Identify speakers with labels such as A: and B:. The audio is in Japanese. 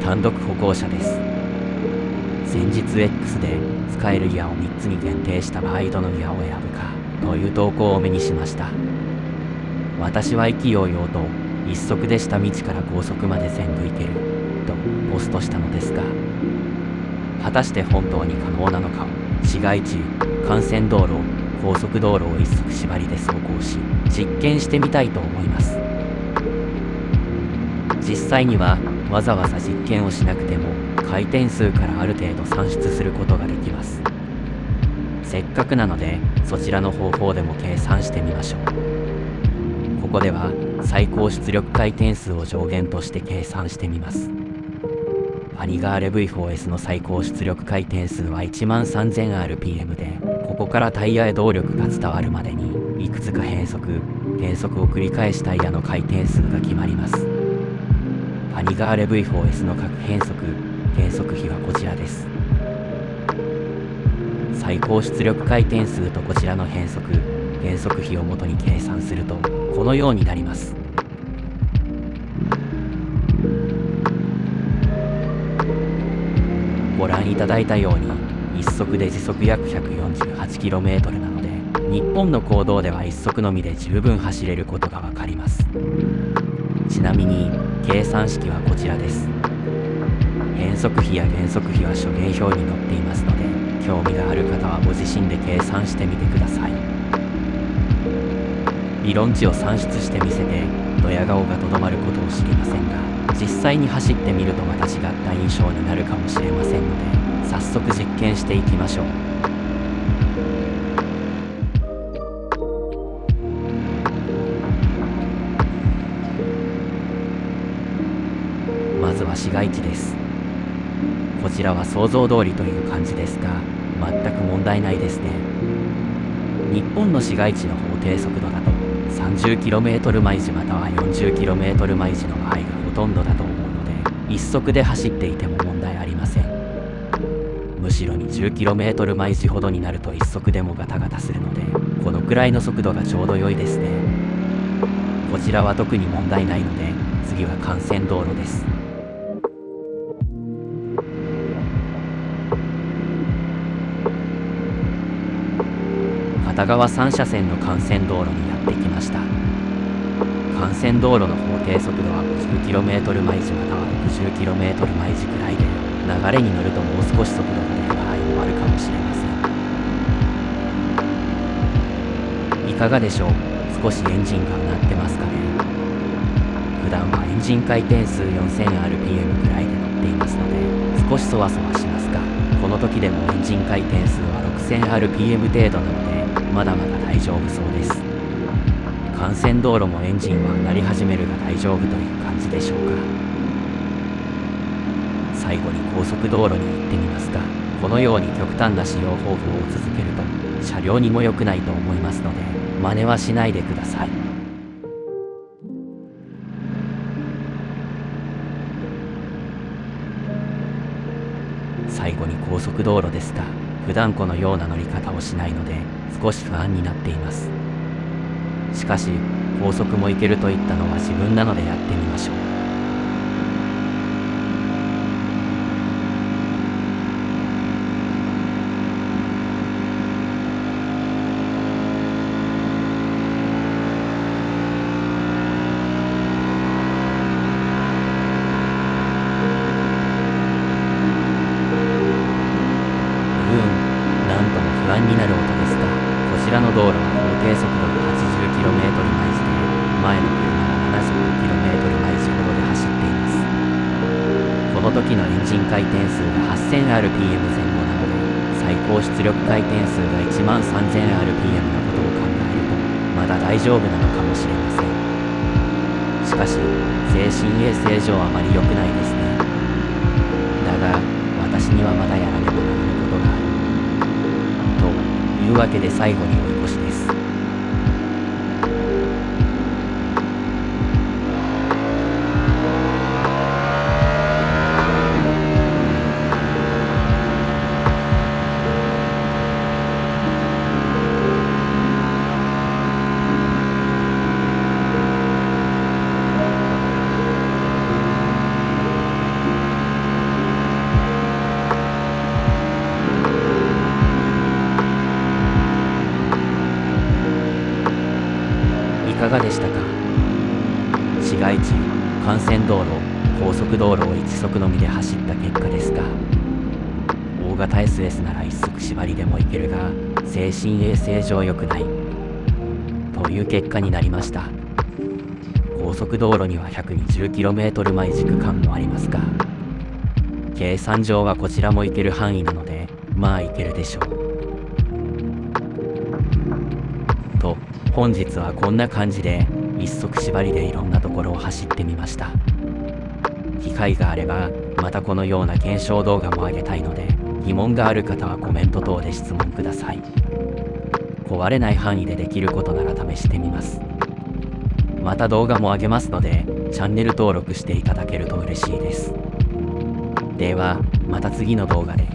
A: 単独歩行者です。先日 X で使えるギアを3つに限定した場合どのギアを選ぶかという投稿を目にしました。私は意気揚々と一足で下道から高速まで全部行けるとポストしたのですが、果たして本当に可能なのかを市街地、幹線道路、高速道路を一足縛りで走行し実験してみたいと思います。実際にはわざわざ実験をしなくても回転数からある程度算出することができます。せっかくなのでそちらの方法でも計算してみましょう。ここでは最高出力回転数を上限として計算してみます。アニガーレ V4S の最高出力回転数は 13000rpm で、ここからタイヤへ動力が伝わるまでにいくつか変速を繰り返しタイヤの回転数が決まります。アニガーレ V4S の各変速比はこちらです。最高出力回転数とこちらの変速比を元に計算するとこのようになります。ご覧いただいたように一足で時速約 148km なので、日本の公道では一足のみで十分走れることがわかります。ちなみに計算式はこちらです。変速比や減速比は諸減表に載っていますので、興味がある方はご自身で計算してみてください。理論値を算出してみせてドヤ顔がとどまることを知りませんが、実際に走ってみるとまた違った印象になるかもしれませんので、早速実験していきましょう。まずは市街地です。こちらは想像通りという感じですが、全く問題ないですね。日本の市街地の法定速度だと 30km 毎時または 40km 毎時の場合がほとんどだと思うので、一足で走っていても問題ありません。むしろ 20km 毎時ほどになると一足でもガタガタするので、このくらいの速度がちょうど良いですね。こちらは特に問題ないので、次は幹線道路です。片側3車線の幹線道路にやってきました。幹線道路の法定速度は 50km 毎時または 60km 毎時くらいで、流れに乗るともう少し速度が出る場合もあるかもしれません。いかがでしょう。少しエンジンが鳴ってますかね。普段はエンジン回転数 4000rpm くらいで乗っていますので少しそわそわしますが、この時でもエンジン回転数は 6000rpm 程度なのでまだまだ大丈夫そうです。幹線道路もエンジンは鳴り始めるが大丈夫という感じでしょうか。最後に高速道路に行ってみますが、このように極端な使用方法を続けると車両にも良くないと思いますので、真似はしないでください。最後に高速道路ですが、普段このような乗り方をしないので少し不安になっています。しかし高速も行けると言ったのは自分なのでやってみましょう。なんとも不安になる音ですが、こちらの道路は法定速度が 80km 毎時で、前の車が 75km 毎時ほどで走っています。この時のエンジン回転数が 8000rpm 前後なので、最高出力回転数が 13000rpm のことを考えるとまだ大丈夫なのかもしれません。しかし精神衛生上あまり良くないですね。だが私にはまだやらねばならぬことがある。というわけで最後に追い越しです。かがでしたか？市街地、幹線道路、高速道路を一速のみで走った結果ですが、大型 SS なら一足縛りでもいけるが精神衛生上良くないという結果になりました。高速道路には 120km 毎時区間もありますが、計算上はこちらも行ける範囲なので、まあ行けるでしょう。と、本日はこんな感じで一足縛りでいろんなところを走ってみました。機会があればまたこのような検証動画も上げたいので、疑問がある方はコメント等で質問ください。壊れない範囲でできることなら試してみます。また動画も上げますので、チャンネル登録していただけると嬉しいです。では、また次の動画で。